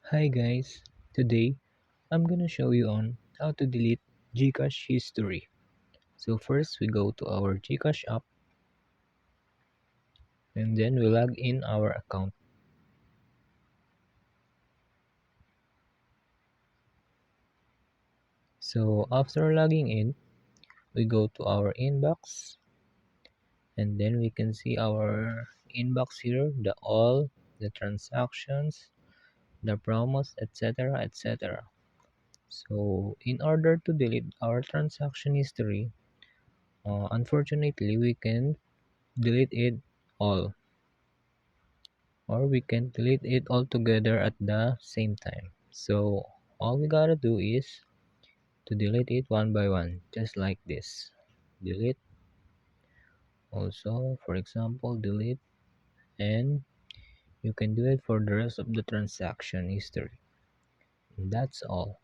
Hi guys, today I'm gonna show you on how to delete Gcash history. So first we go to our Gcash app and then we log in our account. So after logging in, we go to our inbox and then we can see our inbox here, the all, the transactions, the promos, etc. etc. So in order to delete our transaction history, unfortunately we can delete it all or we can delete it all together at the same time. So all we gotta do is to delete it one by one, just like this. Delete, also for example delete, and you can do it for the rest of the transaction history. That's all.